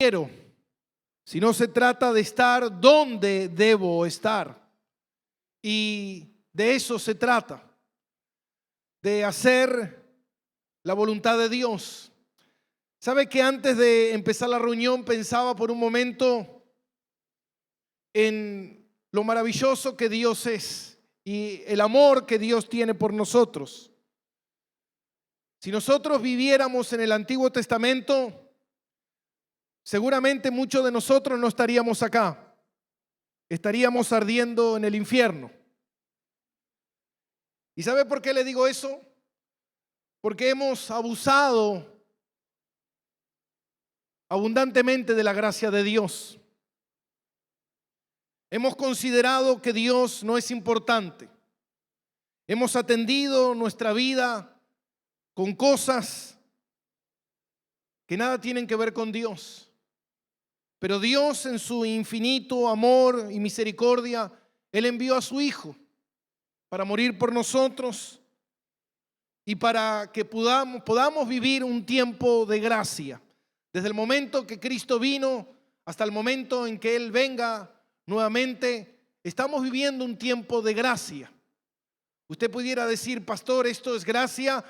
quiero, sino se trata de estar donde debo estar. Y de eso se trata, de hacer la voluntad de Dios. ¿Sabe que antes de empezar la reunión pensaba por un momento en lo maravilloso que Dios es y el amor que Dios tiene por nosotros? Si nosotros viviéramos en el Antiguo Testamento, seguramente muchos de nosotros no estaríamos acá, estaríamos ardiendo en el infierno. ¿Y sabe por qué le digo eso? Porque hemos abusado abundantemente de la gracia de Dios. Hemos considerado que Dios no es importante. Hemos atendido nuestra vida con cosas que nada tienen que ver con Dios. Pero Dios, en su infinito amor y misericordia, Él envió a su Hijo para morir por nosotros y para que podamos vivir un tiempo de gracia. Desde el momento que Cristo vino hasta el momento en que Él venga nuevamente, estamos viviendo un tiempo de gracia. Usted pudiera decir: pastor, esto es gracia,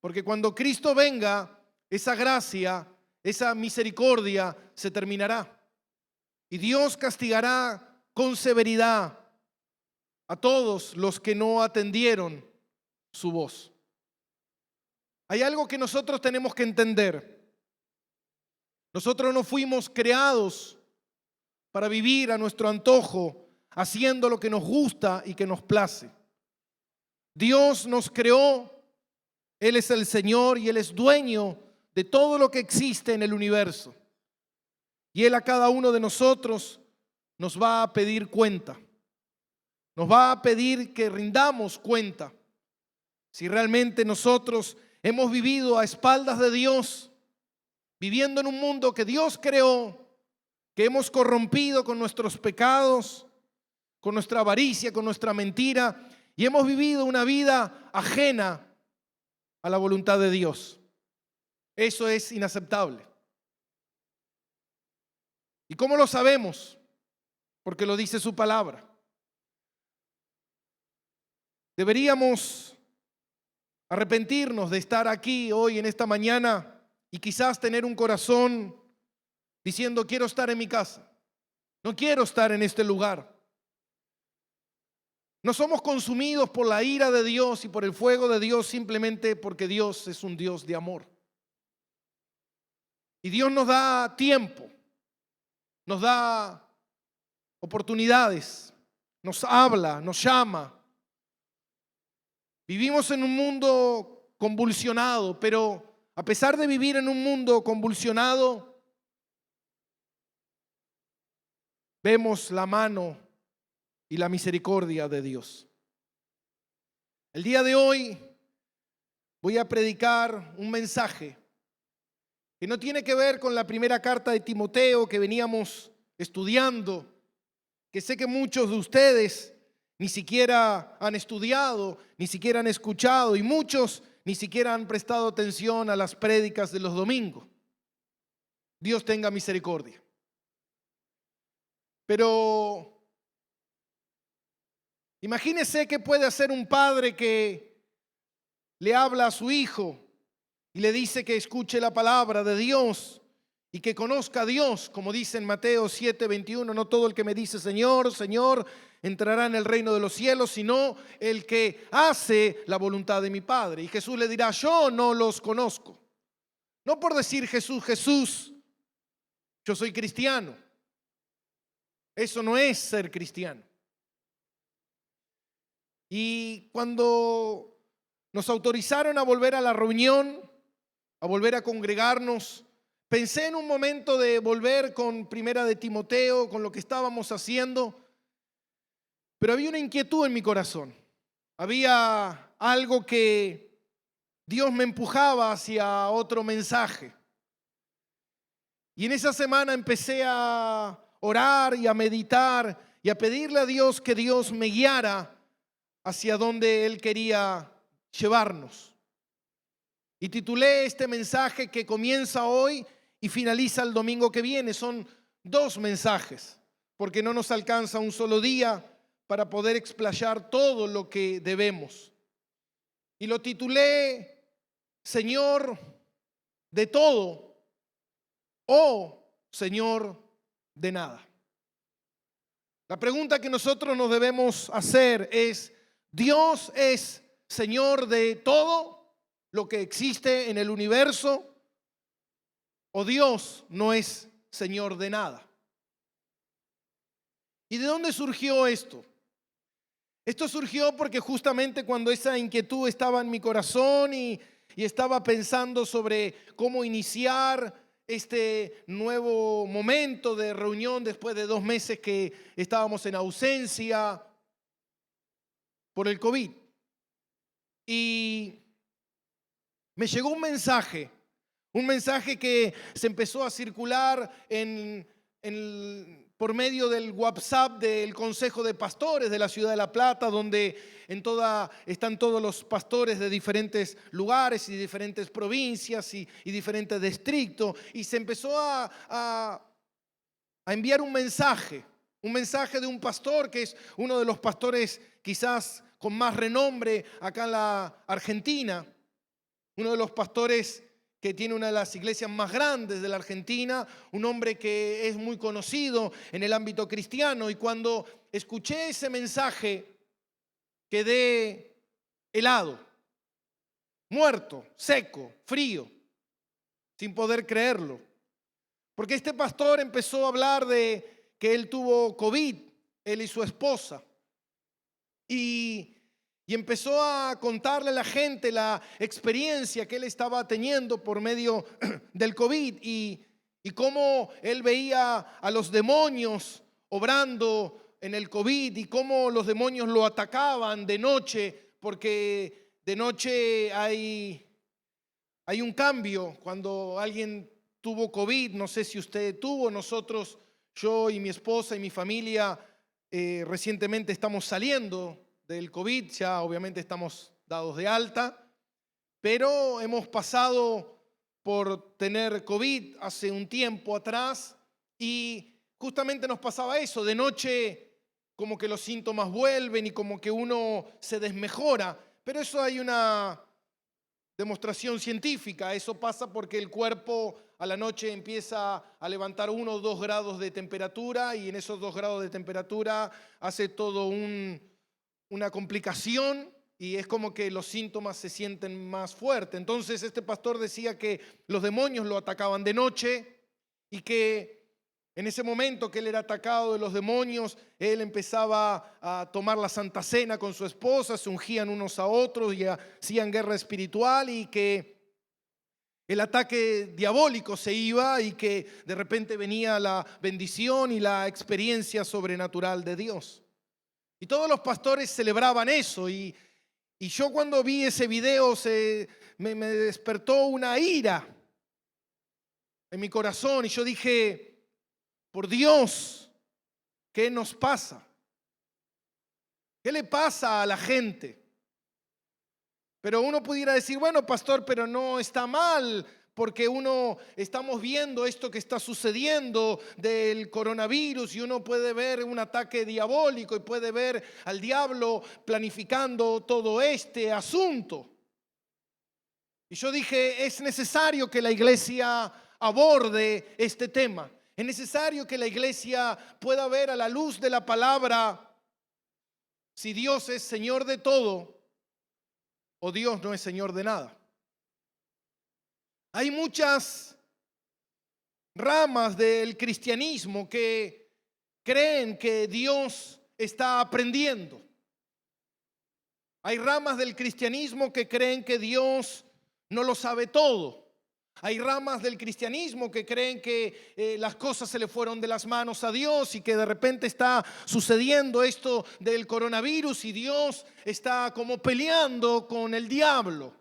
porque cuando Cristo venga, esa gracia, esa misericordia se terminará. Y Dios castigará con severidad a todos los que no atendieron su voz. Hay algo que nosotros tenemos que entender. Nosotros no fuimos creados para vivir a nuestro antojo, haciendo lo que nos gusta y que nos place. Dios nos creó, Él es el Señor y Él es dueño de todo lo que existe en el universo. Y Él a cada uno de nosotros nos va a pedir cuenta. Nos va a pedir que rindamos cuenta si realmente nosotros hemos vivido a espaldas de Dios, viviendo en un mundo que Dios creó, que hemos corrompido con nuestros pecados, con nuestra avaricia, con nuestra mentira, y hemos vivido una vida ajena a la voluntad de Dios. Eso es inaceptable. ¿Y cómo lo sabemos? Porque lo dice su palabra. Deberíamos arrepentirnos de estar aquí hoy en esta mañana y quizás tener un corazón diciendo: quiero estar en mi casa, no quiero estar en este lugar. No somos consumidos por la ira de Dios y por el fuego de Dios simplemente porque Dios es un Dios de amor. Y Dios nos da tiempo, nos da oportunidades, nos habla, nos llama. Vivimos en un mundo convulsionado, pero a pesar de vivir en un mundo convulsionado, vemos la mano y la misericordia de Dios. El día de hoy voy a predicar un mensaje que no tiene que ver con la primera carta de Timoteo que veníamos estudiando, que sé que muchos de ustedes ni siquiera han estudiado, ni siquiera han escuchado, y muchos ni siquiera han prestado atención a las prédicas de los domingos. Dios tenga misericordia. Pero imagínese qué puede hacer un padre que le habla a su hijo y le dice que escuche la palabra de Dios y que conozca a Dios, como dice en Mateo 7:21, no todo el que me dice Señor, Señor, entrará en el reino de los cielos, sino el que hace la voluntad de mi Padre. Y Jesús le dirá: yo no los conozco. No por decir Jesús, yo soy cristiano. Eso no es ser cristiano. Y cuando nos autorizaron a volver a la reunión, a volver a congregarnos, pensé en un momento de volver con Primera de Timoteo, con lo que estábamos haciendo, pero había una inquietud en mi corazón. Había algo que Dios me empujaba hacia otro mensaje. Y en esa semana empecé a orar y a meditar y a pedirle a Dios que Dios me guiara hacia donde Él quería llevarnos. Y titulé este mensaje que comienza hoy: y finaliza el domingo que viene. Son 2 mensajes, porque no nos alcanza un solo día para poder explayar todo lo que debemos. Y lo titulé Señor de todo o Señor de nada. La pregunta que nosotros nos debemos hacer es: ¿Dios es Señor de todo lo que existe en el universo o Dios no es Señor de nada? ¿Y de dónde surgió esto? Esto surgió porque justamente cuando esa inquietud estaba en mi corazón y estaba pensando sobre cómo iniciar este nuevo momento de reunión después de 2 meses que estábamos en ausencia por el COVID. Y me llegó un mensaje que se empezó a circular por medio del WhatsApp del Consejo de Pastores de la Ciudad de La Plata, donde están todos los pastores de diferentes lugares y diferentes provincias y diferentes distritos, y se empezó a enviar un mensaje de un pastor que es uno de los pastores quizás con más renombre acá en la Argentina, uno de los pastores que tiene una de las iglesias más grandes de la Argentina, un hombre que es muy conocido en el ámbito cristiano. Y cuando escuché ese mensaje, quedé helado, muerto, seco, frío, sin poder creerlo. Porque este pastor empezó a hablar de que él tuvo COVID, él y su esposa. Y empezó a contarle a la gente la experiencia que él estaba teniendo por medio del COVID y cómo él veía a los demonios obrando en el COVID y cómo los demonios lo atacaban de noche, porque de noche hay un cambio cuando alguien tuvo COVID. No sé si usted tuvo, nosotros, yo y mi esposa y mi familia, recientemente estamos saliendo del COVID, ya obviamente estamos dados de alta, pero hemos pasado por tener COVID hace un tiempo atrás y justamente nos pasaba eso, de noche como que los síntomas vuelven y como que uno se desmejora, pero eso hay una demostración científica, eso pasa porque el cuerpo a la noche empieza a levantar 1 o 2 grados de temperatura y en esos 2 grados de temperatura hace todo una complicación y es como que los síntomas se sienten más fuertes. Entonces este pastor decía que los demonios lo atacaban de noche y que en ese momento que él era atacado de los demonios, él empezaba a tomar la Santa Cena con su esposa, se ungían unos a otros y hacían guerra espiritual y que el ataque diabólico se iba y que de repente venía la bendición y la experiencia sobrenatural de Dios. Y todos los pastores celebraban eso y yo cuando vi ese video me despertó una ira en mi corazón y yo dije: por Dios, ¿qué nos pasa? ¿Qué le pasa a la gente? Pero uno pudiera decir: bueno, pastor, pero no está mal, porque estamos viendo esto que está sucediendo del coronavirus y uno puede ver un ataque diabólico y puede ver al diablo planificando todo este asunto. Y yo dije: es necesario que la iglesia aborde este tema. Es necesario que la iglesia pueda ver a la luz de la palabra si Dios es Señor de todo o Dios no es Señor de nada. Hay muchas ramas del cristianismo que creen que Dios está aprendiendo. Hay ramas del cristianismo que creen que Dios no lo sabe todo. Hay ramas del cristianismo que creen que las cosas se le fueron de las manos a Dios y que de repente está sucediendo esto del coronavirus y Dios está como peleando con el diablo.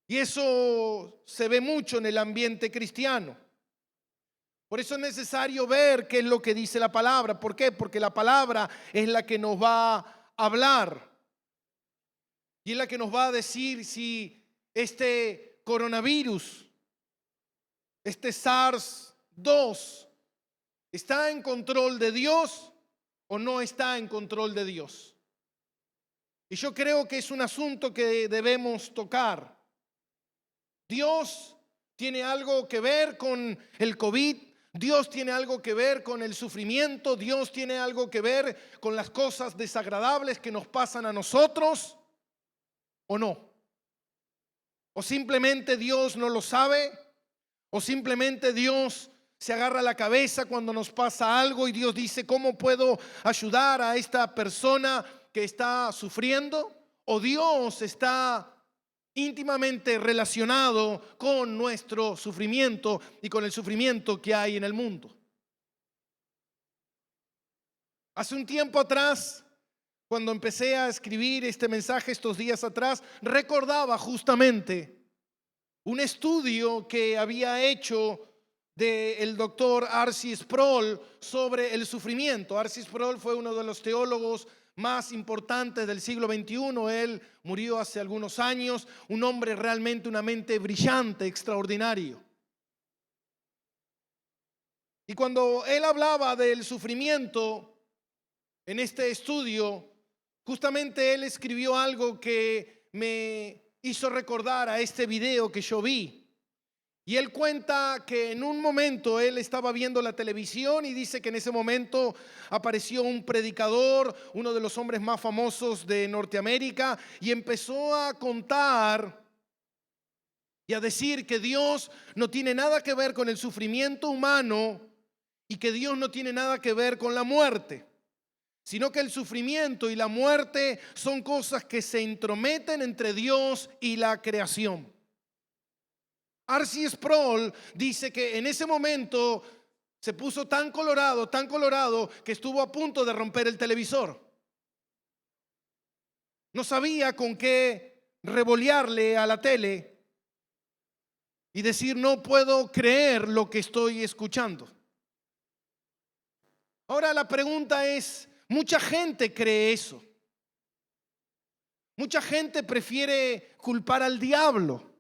Y eso se ve mucho en el ambiente cristiano. Por eso es necesario ver qué es lo que dice la palabra. ¿Por qué? Porque la palabra es la que nos va a hablar y es la que nos va a decir si este coronavirus, este SARS-2, ¿está en control de Dios o no está en control de Dios? Y yo creo que es un asunto que debemos tocar. Dios tiene algo que ver con el COVID. Dios tiene algo que ver con el sufrimiento. Dios tiene algo que ver con las cosas desagradables que nos pasan a nosotros, ¿o no? ¿O simplemente Dios no lo sabe? ¿O simplemente Dios se agarra la cabeza cuando nos pasa algo y Dios dice, ¿cómo puedo ayudar a esta persona que está sufriendo? ¿O Dios está íntimamente relacionado con nuestro sufrimiento y con el sufrimiento que hay en el mundo? Hace un tiempo atrás, cuando empecé a escribir este mensaje estos días atrás, recordaba justamente un estudio que había hecho del doctor R.C. Sproul sobre el sufrimiento. R.C. Sproul fue uno de los teólogos más importantes del siglo XXI. Él murió hace algunos años, un hombre realmente, una mente brillante, extraordinario. Y cuando él hablaba del sufrimiento en este estudio, justamente él escribió algo que me hizo recordar a este video que yo vi. Y él cuenta que en un momento él estaba viendo la televisión y dice que en ese momento apareció un predicador, uno de los hombres más famosos de Norteamérica, y empezó a contar y a decir que Dios no tiene nada que ver con el sufrimiento humano y que Dios no tiene nada que ver con la muerte, sino que el sufrimiento y la muerte son cosas que se entrometen entre Dios y la creación. R.C. Sproul dice que en ese momento se puso tan colorado, que estuvo a punto de romper el televisor. No sabía con qué revolearle a la tele y decir, no puedo creer lo que estoy escuchando. Ahora la pregunta es, mucha gente cree eso. Mucha gente prefiere culpar al diablo.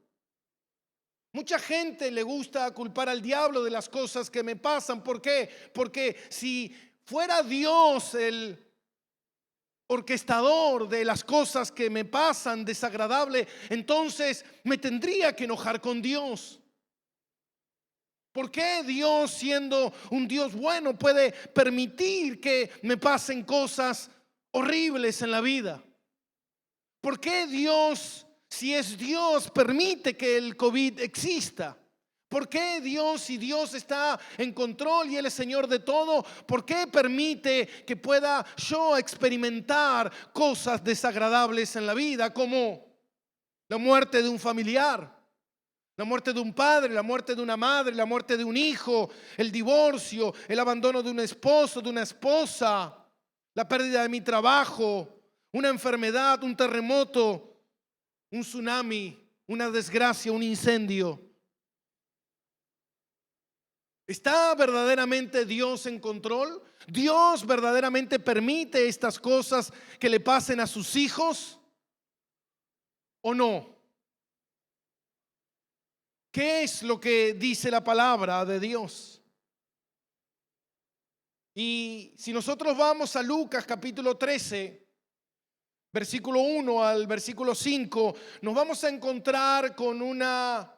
Mucha gente le gusta culpar al diablo de las cosas que me pasan. ¿Por qué? Porque si fuera Dios el orquestador de las cosas que me pasan desagradable, entonces me tendría que enojar con Dios. ¿Por qué Dios, siendo un Dios bueno, puede permitir que me pasen cosas horribles en la vida? ¿Por qué Dios, si es Dios, permite que el COVID exista? ¿Por qué Dios, si Dios está en control y Él es Señor de todo, por qué permite que pueda yo experimentar cosas desagradables en la vida, como la muerte de un familiar, la muerte de un padre, la muerte de una madre, la muerte de un hijo, el divorcio, el abandono de un esposo, de una esposa, la pérdida de mi trabajo, una enfermedad, un terremoto, un tsunami, una desgracia, un incendio? ¿Está verdaderamente Dios en control? ¿Dios verdaderamente permite estas cosas que le pasen a sus hijos o no? ¿Qué es lo que dice la palabra de Dios? Y si nosotros vamos a Lucas capítulo 13, versículo 1 al versículo 5, nos vamos a encontrar con una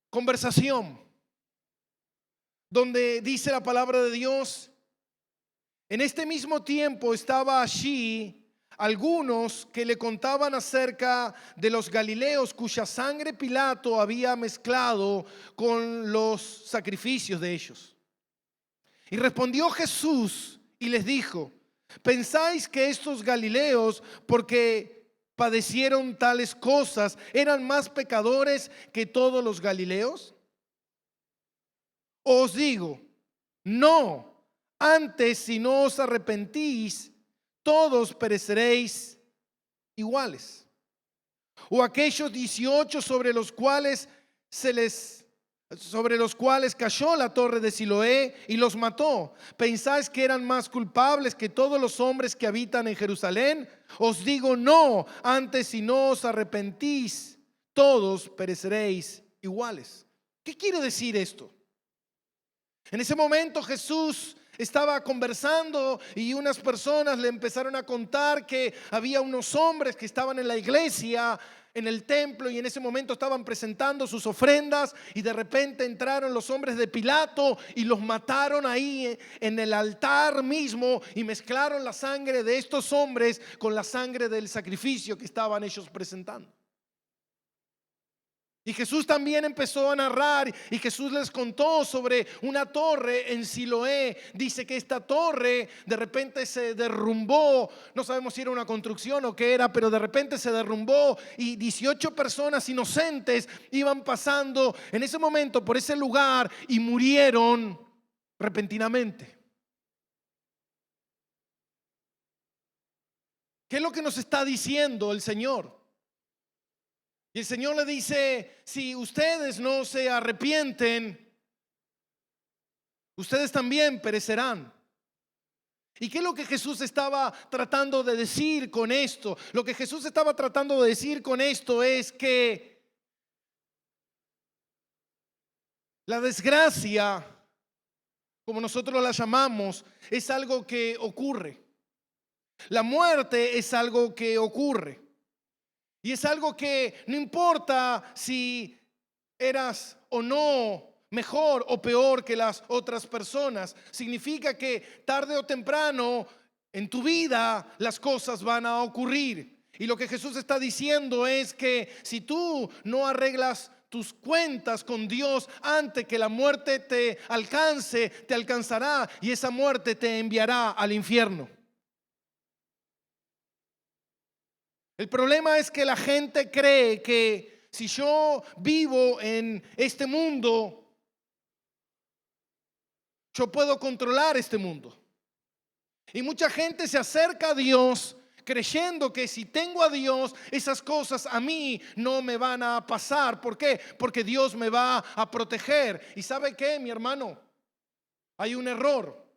conversación donde dice la palabra de Dios: en este mismo tiempo estaba allí algunos que le contaban acerca de los galileos cuya sangre Pilato había mezclado con los sacrificios de ellos. Y respondió Jesús y les dijo: ¿pensáis que estos galileos, porque padecieron tales cosas, eran más pecadores que todos los galileos? Os digo, no. Antes, si no os arrepentís, todos pereceréis iguales. O aquellos 18 sobre los cuales cayó la torre de Siloé y los mató, ¿pensáis que eran más culpables que todos los hombres que habitan en Jerusalén? Os digo, no. Antes, si no os arrepentís, todos pereceréis iguales. ¿Qué quiere decir esto? En ese momento Jesús estaba conversando y unas personas le empezaron a contar que había unos hombres que estaban en la iglesia, en el templo, y en ese momento estaban presentando sus ofrendas, y de repente entraron los hombres de Pilato y los mataron ahí en el altar mismo, y mezclaron la sangre de estos hombres con la sangre del sacrificio que estaban ellos presentando. Y Jesús también empezó a narrar, y Jesús les contó sobre una torre en Siloé. Dice que esta torre de repente se derrumbó. No sabemos si era una construcción o qué era, pero de repente se derrumbó y 18 personas inocentes iban pasando en ese momento por ese lugar y murieron repentinamente. ¿Qué es lo que nos está diciendo el Señor? Y el Señor le dice: si ustedes no se arrepienten, ustedes también perecerán. ¿Y qué es lo que Jesús estaba tratando de decir con esto? Lo que Jesús estaba tratando de decir con esto es que la desgracia, como nosotros la llamamos, es algo que ocurre. La muerte es algo que ocurre. Y es algo que no importa si eras o no mejor o peor que las otras personas. Significa que tarde o temprano en tu vida las cosas van a ocurrir. Y lo que Jesús está diciendo es que si tú no arreglas tus cuentas con Dios antes que la muerte te alcance, te alcanzará, y esa muerte te enviará al infierno. El problema es que la gente cree que si yo vivo en este mundo, yo puedo controlar este mundo. Y mucha gente se acerca a Dios creyendo que si tengo a Dios, esas cosas a mí no me van a pasar. ¿Por qué? Porque Dios me va a proteger. ¿Y sabe qué, mi hermano? Hay un error.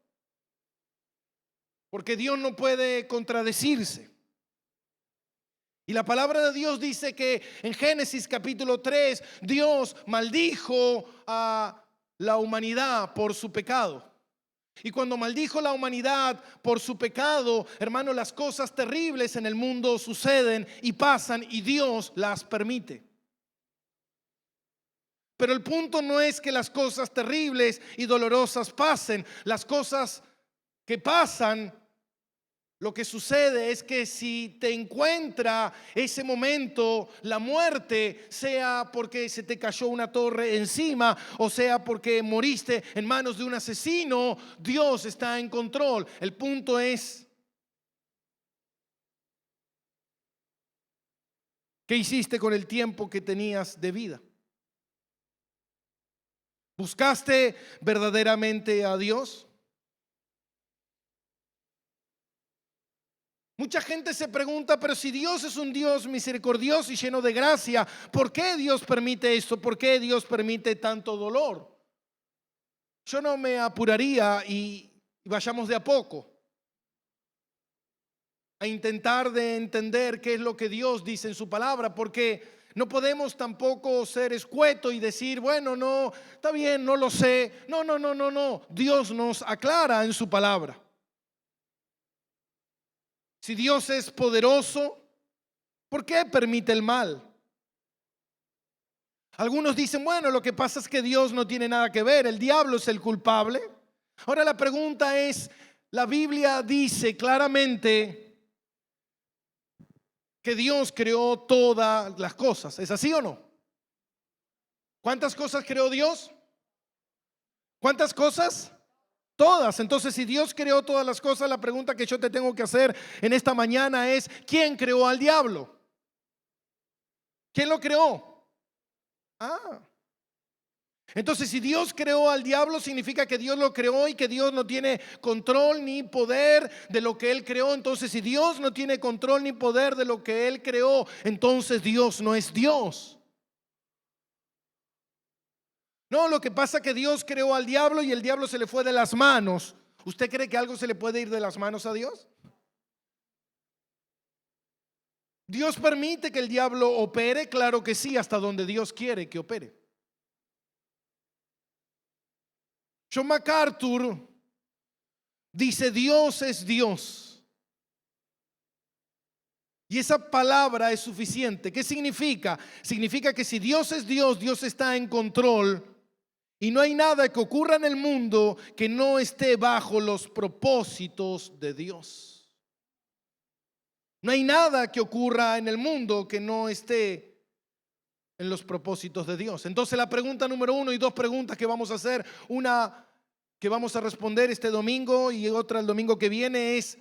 Porque Dios no puede contradecirse. Y la palabra de Dios dice que en Génesis capítulo 3, Dios maldijo a la humanidad por su pecado. Y cuando maldijo la humanidad por su pecado, hermano, las cosas terribles en el mundo suceden y pasan, y Dios las permite. Pero el punto no es que las cosas terribles y dolorosas pasen. Las cosas que pasan, lo que sucede es que si te encuentra ese momento la muerte, sea porque se te cayó una torre encima o sea porque moriste en manos de un asesino, Dios está en control. El punto es: ¿qué hiciste con el tiempo que tenías de vida? ¿Buscaste verdaderamente a Dios? Mucha gente se pregunta: pero si Dios es un Dios misericordioso y lleno de gracia, ¿por qué Dios permite esto? ¿Por qué Dios permite tanto dolor? Yo no me apuraría y vayamos de a poco a intentar de entender qué es lo que Dios dice en su palabra, porque no podemos tampoco ser escueto y decir: bueno, no, está bien, no lo sé. No. Dios nos aclara en su palabra. Si Dios es poderoso, ¿por qué permite el mal? Algunos dicen: bueno, lo que pasa es que Dios no tiene nada que ver, el diablo es el culpable. Ahora la pregunta es: la Biblia dice claramente que Dios creó todas las cosas, ¿es así o no? ¿Cuántas cosas creó Dios? ¿Cuántas cosas? Todas. Entonces, si Dios creó todas las cosas, la pregunta que yo te tengo que hacer en esta mañana es: ¿quién creó al diablo? ¿Quién lo creó? Entonces, si Dios creó al diablo, significa que Dios lo creó y que Dios no tiene control ni poder de lo que Él creó. Entonces, si Dios no tiene control ni poder de lo que Él creó, entonces Dios no es Dios. No, lo que pasa es que Dios creó al diablo y el diablo se le fue de las manos. ¿Usted cree que algo se le puede ir de las manos a Dios? ¿Dios permite que el diablo opere? Claro que sí, hasta donde Dios quiere que opere. John MacArthur dice: Dios es Dios. Y esa palabra es suficiente. ¿Qué significa? Significa que si Dios es Dios, Dios está en control. Y no hay nada que ocurra en el mundo que no esté bajo los propósitos de Dios. No hay nada que ocurra en el mundo que no esté en los propósitos de Dios. Entonces la pregunta número 1 y 2 preguntas que vamos a hacer, una que vamos a responder este domingo y otra el domingo que viene, es: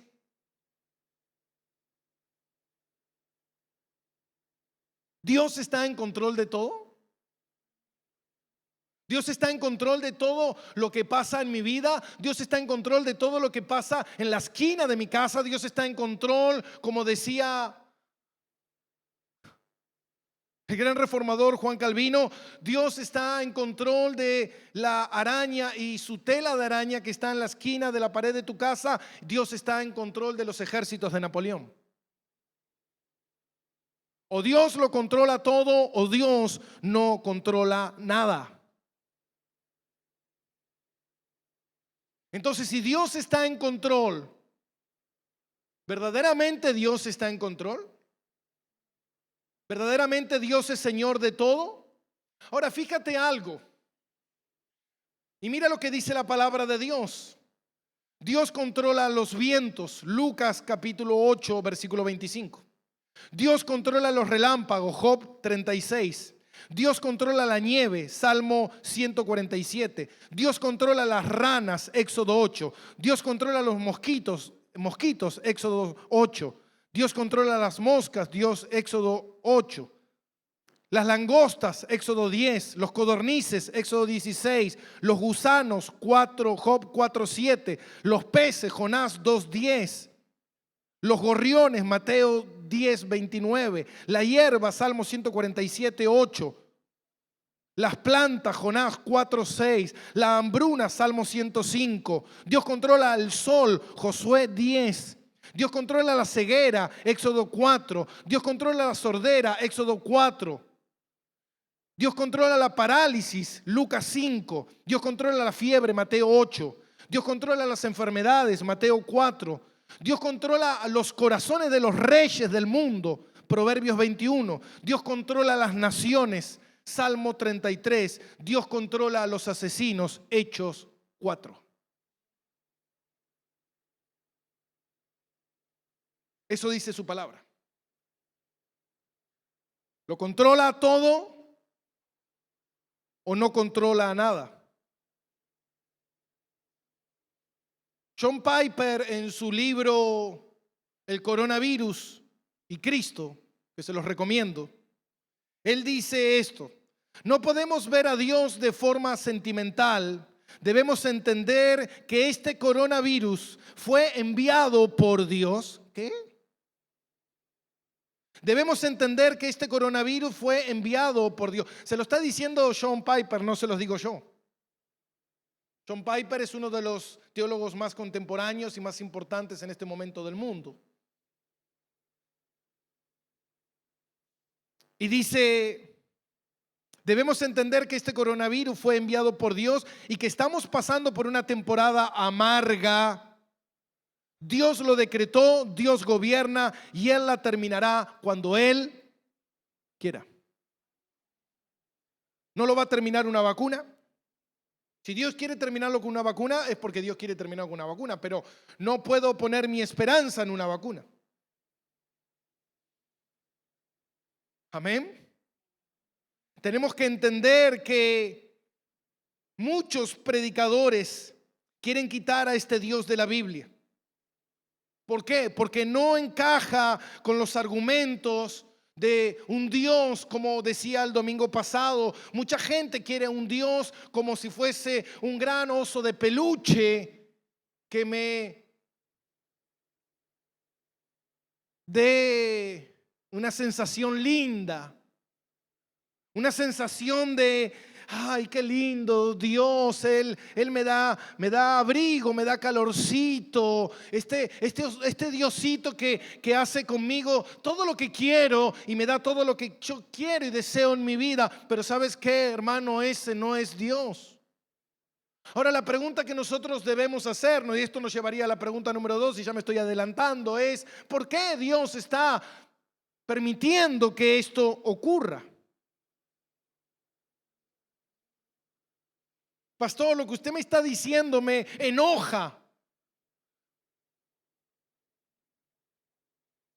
¿Dios está en control de todo? Dios está en control de todo lo que pasa en mi vida. Dios está en control de todo lo que pasa en la esquina de mi casa. Dios está en control, como decía el gran reformador Juan Calvino. Dios está en control de la araña y su tela de araña que está en la esquina de la pared de tu casa. Dios está en control de los ejércitos de Napoleón. O Dios lo controla todo o Dios no controla nada. Entonces, si Dios está en control, ¿verdaderamente Dios está en control? ¿Verdaderamente Dios es Señor de todo? Ahora, fíjate algo. Y mira lo que dice la palabra de Dios. Dios controla los vientos. Lucas capítulo 8, versículo 25. Dios controla los relámpagos. Job 36. Dios controla la nieve, Salmo 147. Dios controla las ranas, Éxodo 8. Dios controla los mosquitos, Éxodo 8. Dios controla las moscas, Éxodo 8. Las langostas, Éxodo 10. Los codornices, Éxodo 16. Los gusanos, Job 4:7. Los peces, Jonás 2:10. Los gorriones, Mateo 10:29. La hierba, Salmo 147:8. Las plantas, Jonás 4:6. La hambruna, Salmo 105. Dios controla el sol, Josué 10. Dios controla la ceguera, Éxodo 4. Dios controla la sordera, Éxodo 4. Dios controla la parálisis, Lucas 5. Dios controla la fiebre, Mateo 8. Dios controla las enfermedades, Mateo 4. Dios controla los corazones de los reyes del mundo, Proverbios 21. Dios controla las naciones, Salmo 33. Dios controla a los asesinos, Hechos 4. Eso dice su palabra. ¿Lo controla todo o no controla nada? John Piper, en su libro El coronavirus y Cristo, que se los recomiendo, él dice esto: no podemos ver a Dios de forma sentimental. Debemos entender que este coronavirus fue enviado por Dios. ¿Qué? Debemos entender que este coronavirus fue enviado por Dios. Se lo está diciendo John Piper, no se los digo yo. John Piper es uno de los teólogos más contemporáneos y más importantes en este momento del mundo. Y dice: debemos entender que este coronavirus fue enviado por Dios y que estamos pasando por una temporada amarga. Dios lo decretó, Dios gobierna y Él la terminará cuando Él quiera. ¿No lo va a terminar una vacuna? Si Dios quiere terminarlo con una vacuna, es porque Dios quiere terminarlo con una vacuna, pero no puedo poner mi esperanza en una vacuna. Amén. Tenemos que entender que muchos predicadores quieren quitar a este Dios de la Biblia. ¿Por qué? Porque no encaja con los argumentos de un Dios, como decía el domingo pasado. Mucha gente quiere un Dios como si fuese un gran oso de peluche que me dé una sensación linda, una sensación de ay, qué lindo Dios, Él me da abrigo, me da calorcito, este Diosito que hace conmigo todo lo que quiero y me da todo lo que yo quiero y deseo en mi vida. Pero ¿sabes qué, hermano? Ese no es Dios. Ahora, la pregunta que nosotros debemos hacernos, y esto nos llevaría a la pregunta número 2, y ya me estoy adelantando, es: ¿por qué Dios está permitiendo que esto ocurra? Pastor, lo que usted me está diciendo me enoja.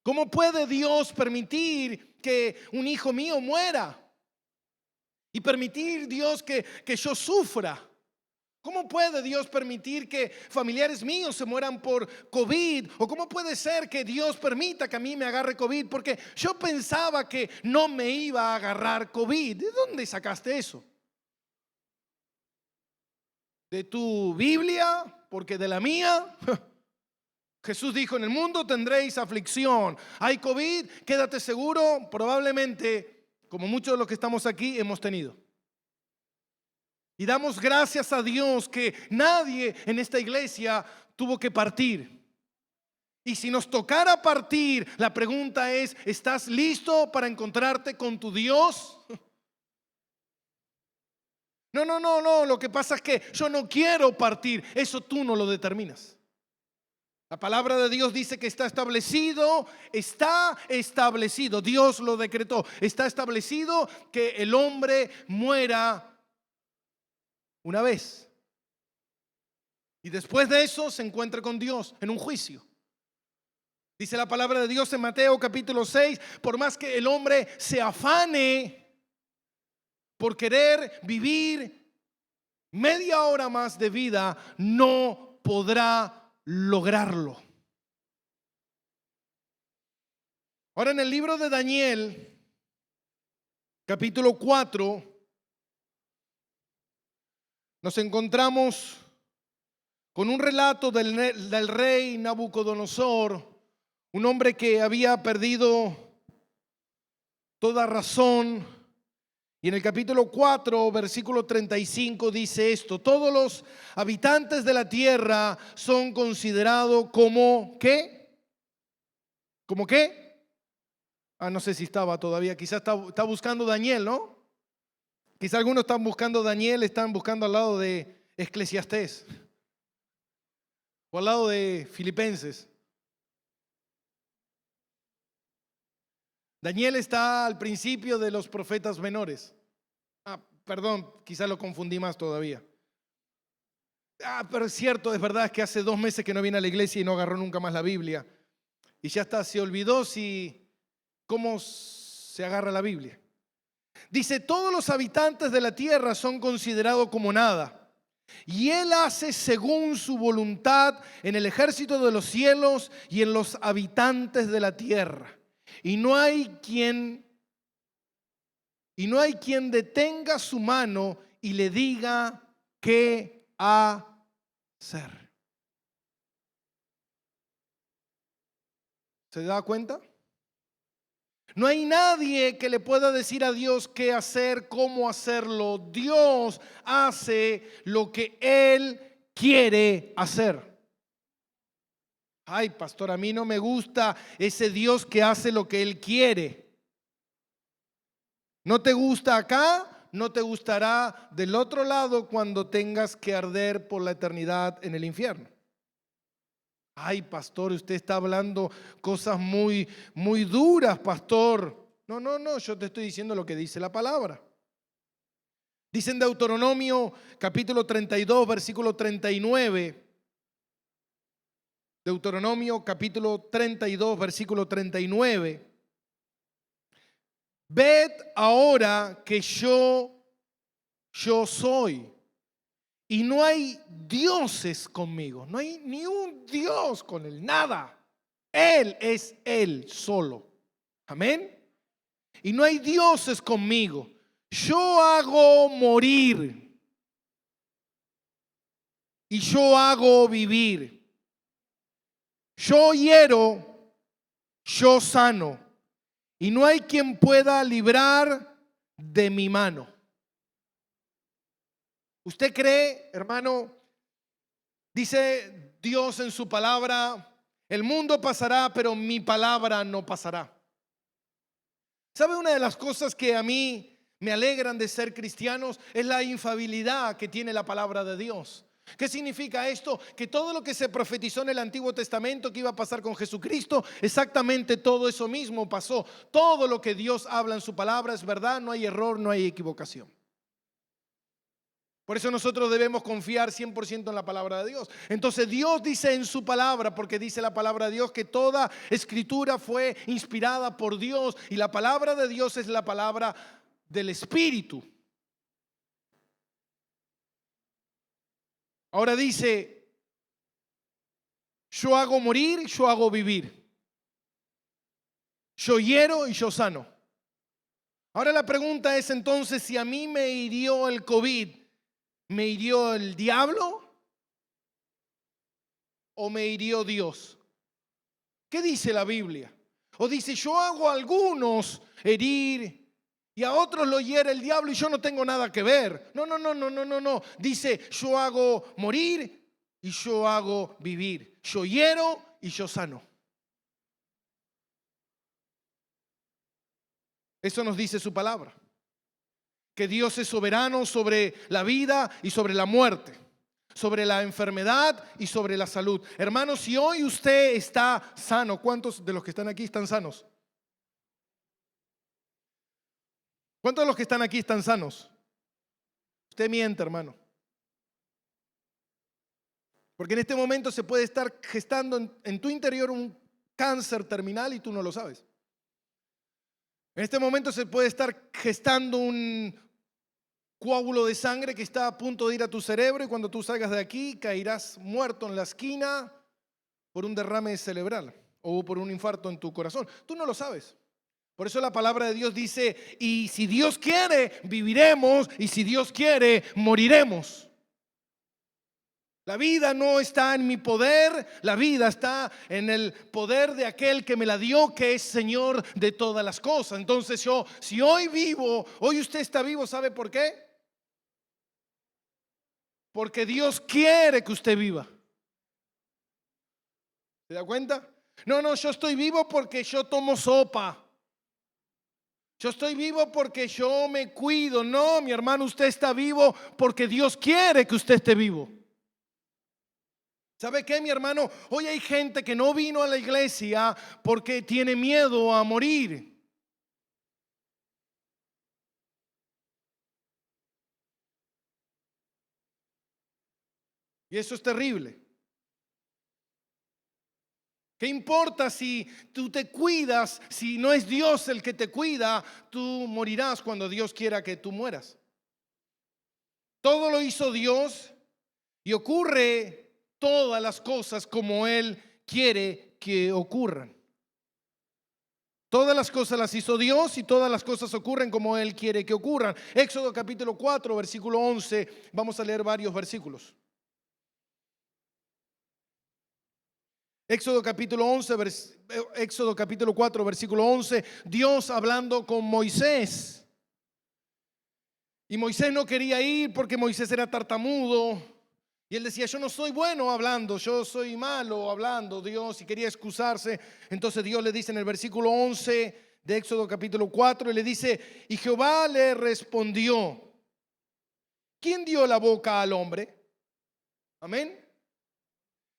¿Cómo puede Dios permitir que un hijo mío muera? Y permitir, Dios, que yo sufra. ¿Cómo puede Dios permitir que familiares míos se mueran por COVID? ¿O cómo puede ser que Dios permita que a mí me agarre COVID? Porque yo pensaba que no me iba a agarrar COVID. ¿De dónde sacaste eso? ¿De tu Biblia? Porque de la mía. Jesús dijo: en el mundo tendréis aflicción. Hay COVID, quédate seguro, probablemente, como muchos de los que estamos aquí, hemos tenido. Y damos gracias a Dios que nadie en esta iglesia tuvo que partir. Y si nos tocara partir, la pregunta es: ¿estás listo para encontrarte con tu Dios? No, lo que pasa es que yo no quiero partir. Eso tú no lo determinas. La palabra de Dios dice que está establecido, Dios lo decretó, está establecido que el hombre muera una vez. Y después de eso se encuentra con Dios en un juicio. Dice la palabra de Dios en Mateo capítulo 6, por más que el hombre se afane por querer vivir media hora más de vida, no podrá lograrlo. Ahora, en el libro de Daniel, capítulo 4, nos encontramos con un relato del rey Nabucodonosor, un hombre que había perdido toda razón. Y en el capítulo 4, versículo 35 dice esto: todos los habitantes de la tierra son considerados como ¿qué? ¿Como qué? No sé si estaba todavía, quizás está buscando Daniel, ¿no? Quizás algunos están buscando Daniel, están buscando al lado de Eclesiastés o al lado de Filipenses. Daniel está al principio de los profetas menores. Perdón, quizás lo confundí más todavía. Pero es cierto, es verdad que hace 2 meses que no viene a la iglesia y no agarró nunca más la Biblia. Y ya está, se olvidó cómo se agarra la Biblia. Dice: todos los habitantes de la tierra son considerados como nada. Y Él hace según su voluntad en el ejército de los cielos y en los habitantes de la tierra. Y no hay quien detenga su mano y le diga qué hacer. ¿Se da cuenta? No hay nadie que le pueda decir a Dios qué hacer, cómo hacerlo. Dios hace lo que Él quiere hacer. Ay, pastor, a mí no me gusta ese Dios que hace lo que Él quiere. ¿No te gusta acá? No te gustará del otro lado cuando tengas que arder por la eternidad en el infierno. Ay, pastor, usted está hablando cosas muy, muy duras, pastor. No, yo te estoy diciendo lo que dice la palabra. Dice en Deuteronomio capítulo 32, versículo 39. Deuteronomio capítulo 32, versículo 39. Ved ahora que yo soy, y no hay dioses conmigo. No hay ni un Dios con él, nada. Él es Él solo. Amén. Y no hay dioses conmigo. Yo hago morir y yo hago vivir. Yo hiero, yo sano, y no hay quien pueda librar de mi mano. ¿Usted cree, hermano? Dice Dios en su palabra, el mundo pasará, pero mi palabra no pasará. ¿Sabe una de las cosas que a mí me alegran de ser cristianos? Es la infalibilidad que tiene la palabra de Dios. ¿Qué significa esto? Que todo lo que se profetizó en el Antiguo Testamento que iba a pasar con Jesucristo, exactamente todo eso mismo pasó. Todo lo que Dios habla en su palabra es verdad, no hay error, no hay equivocación. Por eso nosotros debemos confiar 100% en la palabra de Dios. Entonces Dios dice en su palabra, porque dice la palabra de Dios que toda escritura fue inspirada por Dios y la palabra de Dios es la palabra del Espíritu. Ahora dice, yo hago morir, yo hago vivir. Yo hiero y yo sano. Ahora la pregunta es entonces, si a mí me hirió el COVID, ¿me hirió el diablo o me hirió Dios? ¿Qué dice la Biblia? O dice, yo hago a algunos herir y a otros lo hiere el diablo y yo no tengo nada que ver. No. Dice, yo hago morir y yo hago vivir. Yo hiero y yo sano. Eso nos dice su palabra. Que Dios es soberano sobre la vida y sobre la muerte, sobre la enfermedad y sobre la salud. Hermanos, si hoy usted está sano, ¿cuántos de los que están aquí están sanos? ¿Cuántos de los que están aquí están sanos? Usted miente, hermano. Porque en este momento se puede estar gestando en tu interior un cáncer terminal y tú no lo sabes. En este momento se puede estar gestando un coágulo de sangre que está a punto de ir a tu cerebro y cuando tú salgas de aquí caerás muerto en la esquina por un derrame cerebral o por un infarto en tu corazón. Tú no lo sabes. Por eso la palabra de Dios dice, y si Dios quiere, viviremos, y si Dios quiere, moriremos. La vida no está en mi poder, la vida está en el poder de aquel que me la dio, que es Señor de todas las cosas. Entonces yo, si hoy vivo, hoy usted está vivo, ¿sabe por qué? Porque Dios quiere que usted viva. ¿Se da cuenta? No, yo estoy vivo porque yo tomo sopa. Yo estoy vivo porque yo me cuido. No, mi hermano, usted está vivo porque Dios quiere que usted esté vivo. ¿Sabe qué, mi hermano? Hoy hay gente que no vino a la iglesia porque tiene miedo a morir. Y eso es terrible. ¿Qué importa si tú te cuidas? Si no es Dios el que te cuida, tú morirás cuando Dios quiera que tú mueras. Todo lo hizo Dios y ocurre todas las cosas como Él quiere que ocurran. Todas las cosas las hizo Dios y todas las cosas ocurren como Él quiere que ocurran. Éxodo capítulo 4, versículo 11. Vamos a leer varios versículos. Éxodo capítulo 4, versículo 11. Dios hablando con Moisés. Y Moisés no quería ir porque Moisés era tartamudo. Y él decía, yo no soy bueno hablando, yo soy malo hablando, Dios, y quería excusarse. Entonces Dios le dice en el versículo 11 de Éxodo capítulo 4, y le dice, y Jehová le respondió, ¿quién dio la boca al hombre? Amén.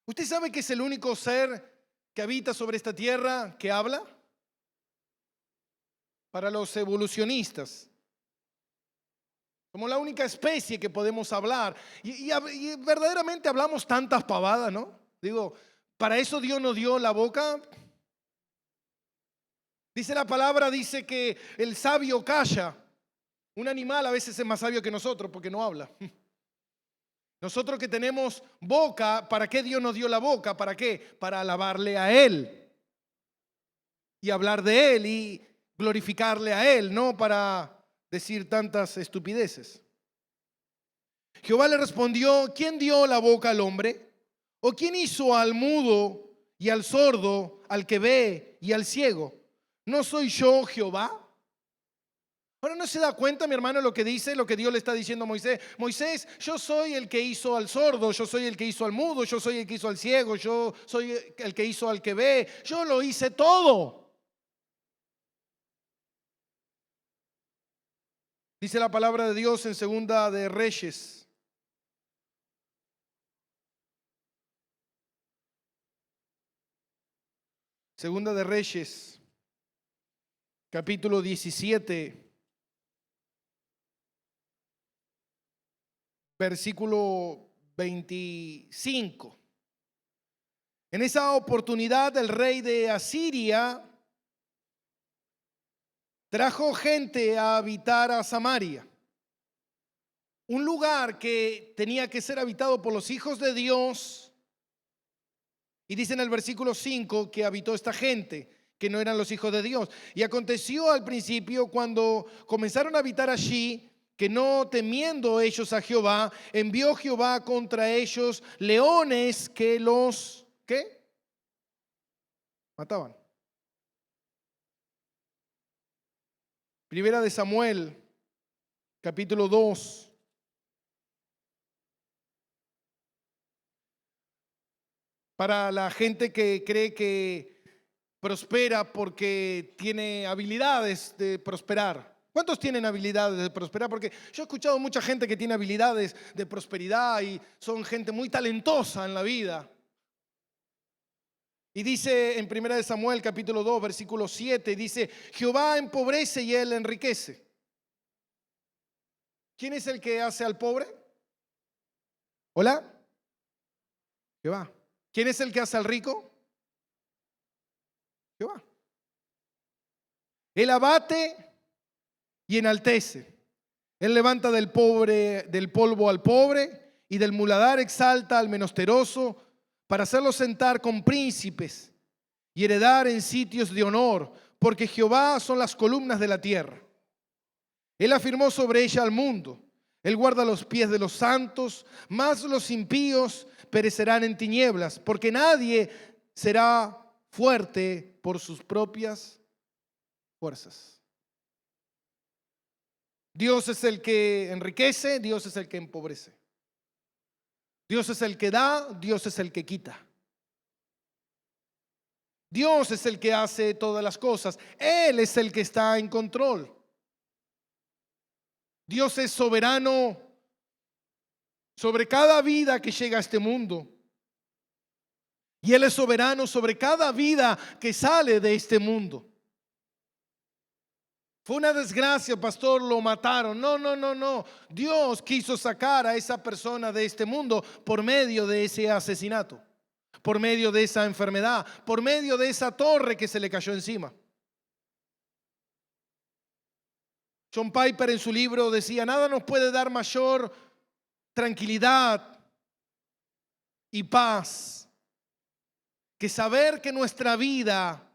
¿Usted sabe que es el único ser que habita sobre esta tierra que habla? Para los evolucionistas. Somos la única especie que podemos hablar. Y verdaderamente hablamos tantas pavadas, ¿no? Digo, ¿para eso Dios nos dio la boca? Dice la palabra, dice que el sabio calla. Un animal a veces es más sabio que nosotros porque no habla. Nosotros que tenemos boca, ¿para qué Dios nos dio la boca? ¿Para qué? Para alabarle a Él. Y hablar de Él y glorificarle a Él, no para decir tantas estupideces. Jehová le respondió, ¿quién dio la boca al hombre? ¿O quién hizo al mudo y al sordo, al que ve y al ciego? ¿No soy yo Jehová? Ahora, ¿no se da cuenta, mi hermano, lo que dice, lo que Dios le está diciendo a Moisés? Moisés, yo soy el que hizo al sordo, yo soy el que hizo al mudo, yo soy el que hizo al ciego, yo soy el que hizo al que ve, yo lo hice todo. Dice la palabra de Dios en Segunda de Reyes. Segunda de Reyes, capítulo 17, versículo 25. En esa oportunidad el rey de Asiria trajo gente a habitar a Samaria, un lugar que tenía que ser habitado por los hijos de Dios. Y dice en el versículo 5 que habitó esta gente, que no eran los hijos de Dios. Y aconteció al principio, cuando comenzaron a habitar allí, que no temiendo ellos a Jehová, envió Jehová contra ellos leones que los, ¿qué? Mataban. Primera de Samuel, capítulo 2. Para la gente que cree que prospera porque tiene habilidades de prosperar. ¿Cuántos tienen habilidades de prosperar? Porque yo he escuchado mucha gente que tiene habilidades de prosperidad y son gente muy talentosa en la vida. Y dice en 1 de Samuel capítulo 2 versículo 7, dice: Jehová empobrece y él enriquece. ¿Quién es el que hace al pobre? ¿Hola? Jehová. ¿Quién es el que hace al rico? Jehová. Él abate y enaltece. Él levanta del pobre, del polvo al pobre, y del muladar exalta al menesteroso, para hacerlo sentar con príncipes y heredar en sitios de honor, porque Jehová son las columnas de la tierra. Él afirmó sobre ella al mundo. Él guarda los pies de los santos, mas los impíos perecerán en tinieblas, porque nadie será fuerte por sus propias fuerzas. Dios es el que enriquece, Dios es el que empobrece. Dios es el que da, Dios es el que quita. Dios es el que hace todas las cosas. Él es el que está en control. Dios es soberano sobre cada vida que llega a este mundo. Y Él es soberano sobre cada vida que sale de este mundo. Fue una desgracia, pastor, lo mataron. No. Dios quiso sacar a esa persona de este mundo por medio de ese asesinato, por medio de esa enfermedad, por medio de esa torre que se le cayó encima. John Piper en su libro decía: nada nos puede dar mayor tranquilidad y paz que saber que nuestra vida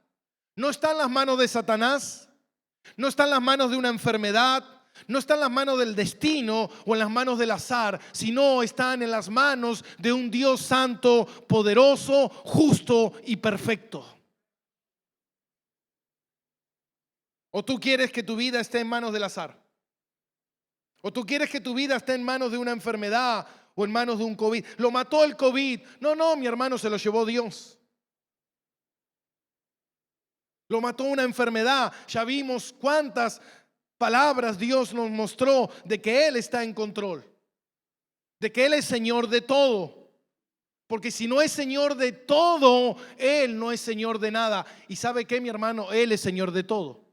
no está en las manos de Satanás, no está en las manos de una enfermedad, no está en las manos del destino o en las manos del azar, sino están en las manos de un Dios santo, poderoso, justo y perfecto. ¿O tú quieres que tu vida esté en manos del azar? ¿O tú quieres que tu vida esté en manos de una enfermedad o en manos de un COVID? Lo mató el COVID. No, mi hermano, se lo llevó Dios. Lo mató una enfermedad. Ya vimos cuántas palabras Dios nos mostró de que Él está en control, de que Él es Señor de todo. Porque si no es Señor de todo, Él no es Señor de nada. ¿Y sabe qué, mi hermano? Él es Señor de todo.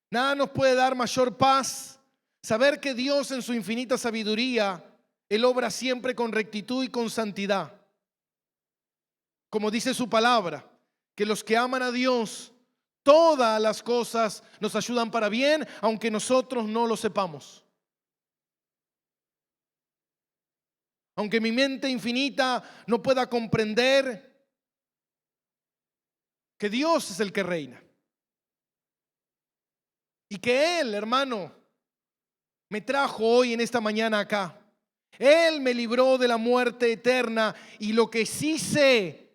Nada nos puede dar mayor paz saber que Dios en su infinita sabiduría, Él obra siempre con rectitud y con santidad. Como dice su palabra, que los que aman a Dios, todas las cosas nos ayudan para bien, aunque nosotros no lo sepamos. Aunque mi mente infinita no pueda comprender que Dios es el que reina. Y que Él, hermano, me trajo hoy en esta mañana acá. Él me libró de la muerte eterna. Y lo que sí sé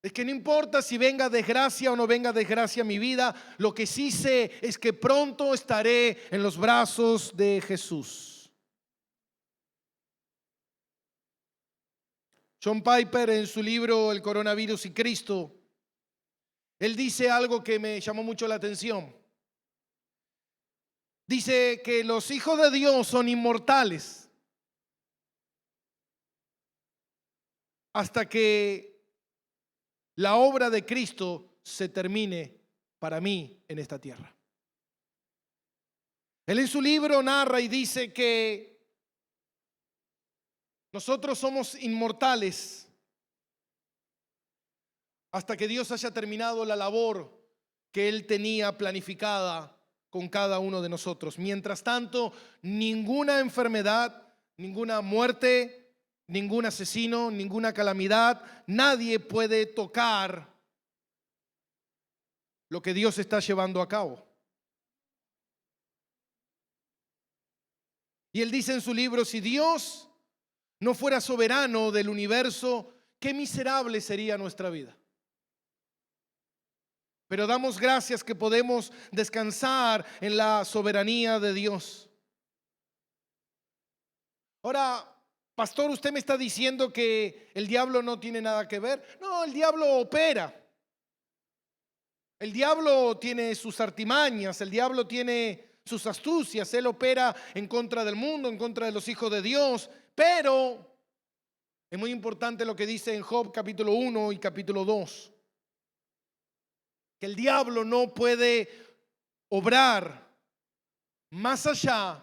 Es que no importa si venga desgracia o no venga desgracia a mi vida, lo que sí sé es que pronto estaré en los brazos de Jesús. John Piper, en su libro El coronavirus y Cristo, él dice algo que me llamó mucho la atención. Dice que los hijos de Dios son inmortales hasta que la obra de Cristo se termine para mí en esta tierra. Él en su libro narra y dice que nosotros somos inmortales hasta que Dios haya terminado la labor que Él tenía planificada con cada uno de nosotros. Mientras tanto, ninguna enfermedad, ninguna muerte, ningún asesino, ninguna calamidad, nadie puede tocar lo que Dios está llevando a cabo. Y él dice en su libro, si Dios no fuera soberano del universo, qué miserable sería nuestra vida. Pero damos gracias que podemos descansar en la soberanía de Dios. Ahora, pastor, usted me está diciendo que el diablo no tiene nada que ver. No, el diablo opera. El diablo tiene sus artimañas, el diablo tiene sus astucias, él opera en contra del mundo, en contra de los hijos de Dios, pero es muy importante lo que dice en Job capítulo 1 y capítulo 2, que el diablo no puede obrar más allá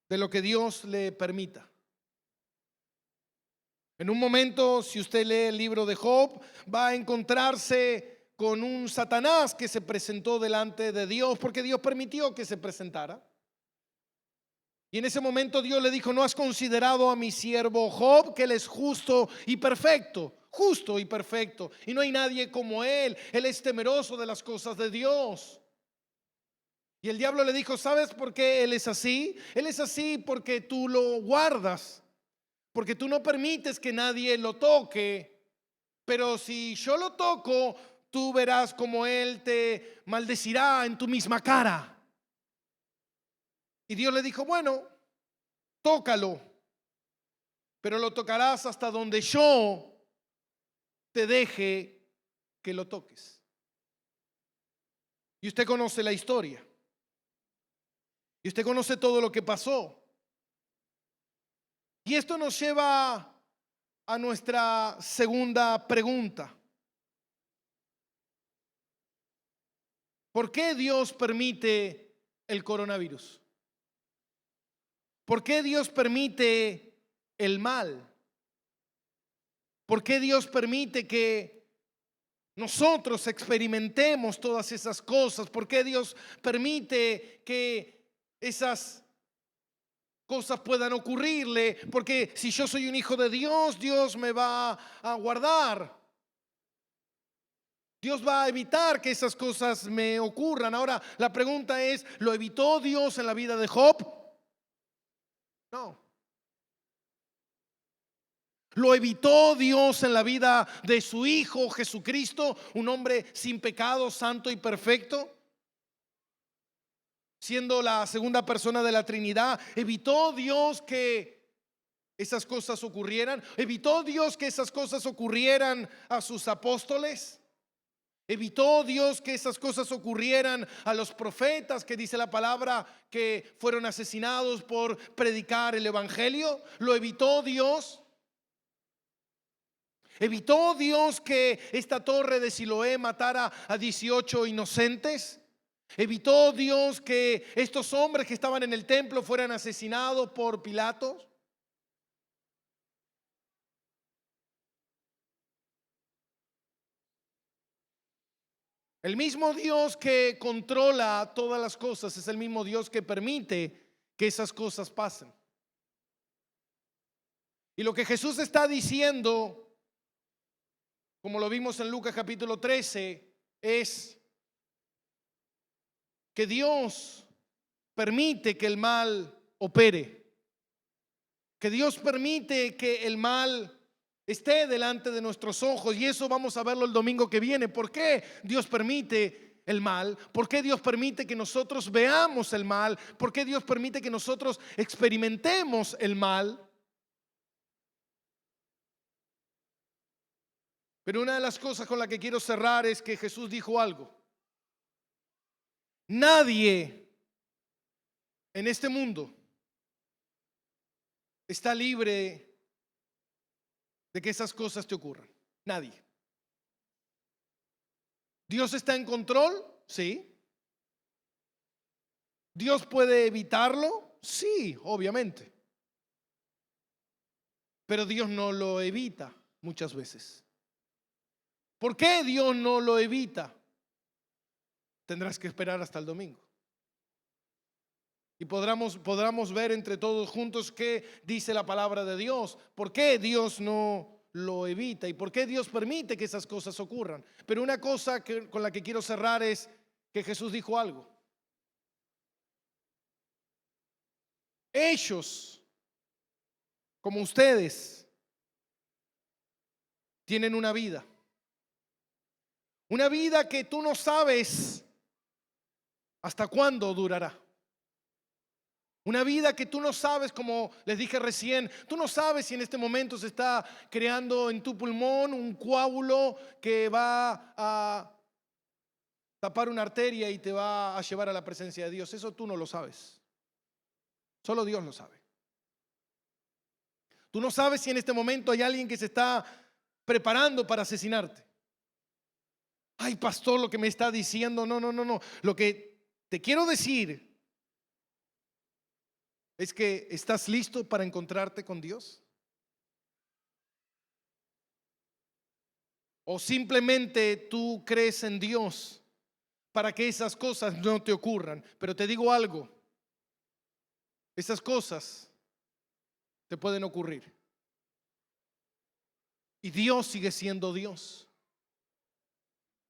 de lo que Dios le permita. En un momento, si usted lee el libro de Job, va a encontrarse con un Satanás que se presentó delante de Dios porque Dios permitió que se presentara. Y en ese momento Dios le dijo, ¿no has considerado a mi siervo Job, que él es justo y perfecto? Justo y perfecto. Y no hay nadie como él. Él es temeroso de las cosas de Dios. Y el diablo le dijo, ¿sabes por qué él es así? Él es así porque tú lo guardas, porque tú no permites que nadie lo toque. Pero si yo lo toco, tú verás como él te maldecirá en tu misma cara. Y Dios le dijo, bueno, tócalo, pero lo tocarás hasta donde yo te deje que lo toques. Y usted conoce la historia. Y usted conoce todo lo que pasó. Y esto nos lleva a nuestra segunda pregunta. ¿Por qué Dios permite el coronavirus? ¿Por qué Dios permite el mal? ¿Por qué Dios permite que nosotros experimentemos todas esas cosas? ¿Por qué Dios permite que esas cosas puedan ocurrirle? Porque si yo soy un hijo de Dios, Dios me va a guardar. Dios va a evitar que esas cosas me ocurran. Ahora, la pregunta es, ¿lo evitó Dios en la vida de Job? No. ¿Lo evitó Dios en la vida de su Hijo Jesucristo, un hombre sin pecado, santo y perfecto? Siendo la segunda persona de la Trinidad, ¿evitó Dios que esas cosas ocurrieran? ¿Evitó Dios que esas cosas ocurrieran a sus apóstoles? ¿Evitó Dios que esas cosas ocurrieran a los profetas que dice la palabra que fueron asesinados por predicar el evangelio? ¿Lo evitó Dios? ¿Evitó Dios que esta torre de Siloé matara a 18 inocentes? ¿Evitó Dios que estos hombres que estaban en el templo fueran asesinados por Pilato? El mismo Dios que controla todas las cosas es el mismo Dios que permite que esas cosas pasen. Y lo que Jesús está diciendo, como lo vimos en Lucas capítulo 13, es que Dios permite que el mal opere, que Dios permite que el mal esté delante de nuestros ojos, y eso vamos a verlo el domingo que viene. ¿Por qué Dios permite el mal? ¿Por qué Dios permite que nosotros veamos el mal? ¿Por qué Dios permite que nosotros experimentemos el mal? Pero una de las cosas con la que quiero cerrar es que Jesús dijo algo. Nadie en este mundo está libre de que esas cosas te ocurran. Nadie. ¿Dios está en control? Sí. ¿Dios puede evitarlo? Sí, obviamente. Pero Dios no lo evita muchas veces. ¿Por qué Dios no lo evita? Tendrás que esperar hasta el domingo. Y podremos ver entre todos juntos qué dice la palabra de Dios. ¿Por qué Dios no lo evita? ¿Y por qué Dios permite que esas cosas ocurran? Pero una cosa con la que quiero cerrar es que Jesús dijo algo. Ellos, como ustedes, tienen una vida. Una vida que tú no sabes hasta cuándo durará. Una vida que tú no sabes, como les dije recién, tú no sabes si en este momento se está creando en tu pulmón un coágulo que va a tapar una arteria y te va a llevar a la presencia de Dios. Eso tú no lo sabes. Solo Dios lo sabe. Tú no sabes si en este momento hay alguien que se está preparando para asesinarte. Ay, pastor, lo que me está diciendo, no. Lo que te quiero decir es que ¿estás listo para encontrarte con Dios? ¿O simplemente tú crees en Dios para que esas cosas no te ocurran? Pero te digo algo, esas cosas te pueden ocurrir. Y Dios sigue siendo Dios.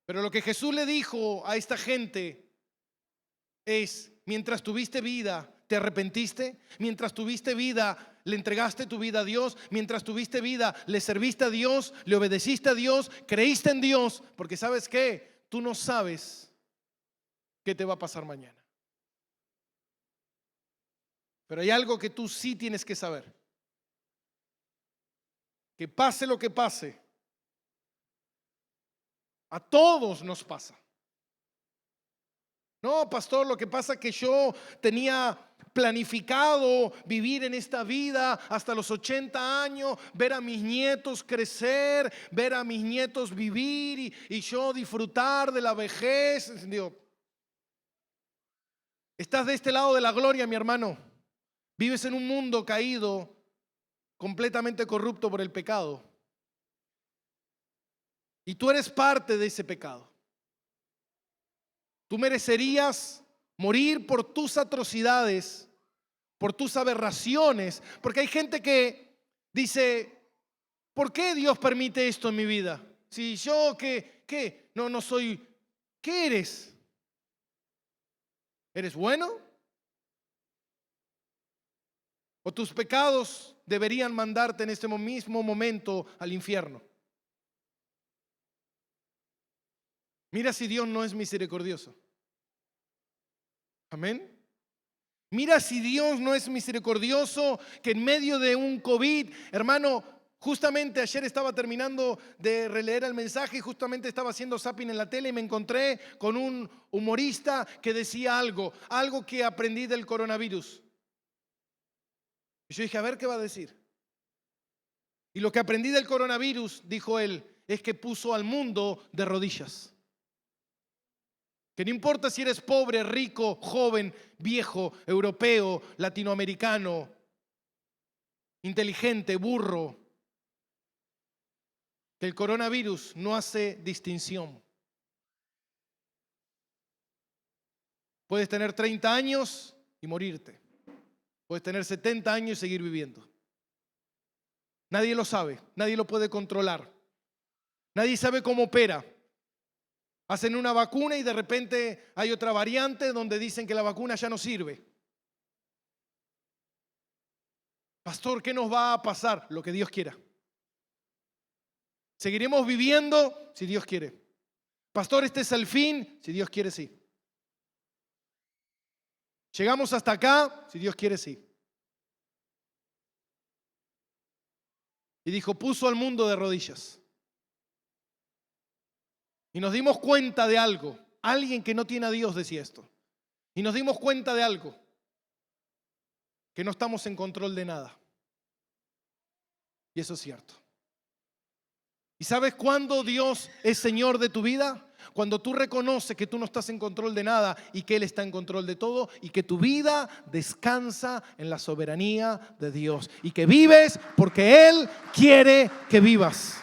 Pero lo que Jesús le dijo a esta gente es, mientras tuviste vida, ¿te arrepentiste? Mientras tuviste vida, ¿le entregaste tu vida a Dios? Mientras tuviste vida, ¿le serviste a Dios? ¿Le obedeciste a Dios? ¿Creíste en Dios? Porque ¿sabes qué? Tú no sabes qué te va a pasar mañana. Pero hay algo que tú sí tienes que saber. Que pase lo que pase, a todos nos pasa. No, pastor, lo que pasa es que yo tenía planificado vivir en esta vida hasta los 80 años, ver a mis nietos crecer, ver a mis nietos vivir y yo disfrutar de la vejez. Digo, estás de este lado de la gloria, mi hermano. Vives en un mundo caído, completamente corrupto por el pecado. Y tú eres parte de ese pecado. Tú merecerías morir por tus atrocidades, por tus aberraciones, porque hay gente que dice, ¿por qué Dios permite esto en mi vida? Si yo, ¿qué? No soy, ¿qué eres? ¿Eres bueno? ¿O tus pecados deberían mandarte en este mismo momento al infierno? Mira si Dios no es misericordioso. Amén. Mira si Dios no es misericordioso, que en medio de un COVID, hermano, justamente ayer estaba terminando de releer el mensaje y justamente estaba haciendo zapping en la tele y me encontré con un humorista que decía algo que aprendí del coronavirus. Y yo dije, a ver qué va a decir. Y lo que aprendí del coronavirus, dijo él, es que puso al mundo de rodillas. Que no importa si eres pobre, rico, joven, viejo, europeo, latinoamericano, inteligente, burro, que el coronavirus no hace distinción. Puedes tener 30 años y morirte. Puedes tener 70 años y seguir viviendo. Nadie lo sabe, nadie lo puede controlar. Nadie sabe cómo opera. Hacen una vacuna y de repente hay otra variante donde dicen que la vacuna ya no sirve. Pastor, ¿qué nos va a pasar? Lo que Dios quiera. Seguiremos viviendo si Dios quiere. Pastor, este es el fin, si Dios quiere, sí. Llegamos hasta acá, si Dios quiere, sí. Y dijo, puso al mundo de rodillas. Y nos dimos cuenta de algo. Alguien que no tiene a Dios decía esto. Y nos dimos cuenta de algo. Que no estamos en control de nada. Y eso es cierto. ¿Y sabes cuándo Dios es Señor de tu vida? Cuando tú reconoces que tú no estás en control de nada y que Él está en control de todo y que tu vida descansa en la soberanía de Dios y que vives porque Él quiere que vivas.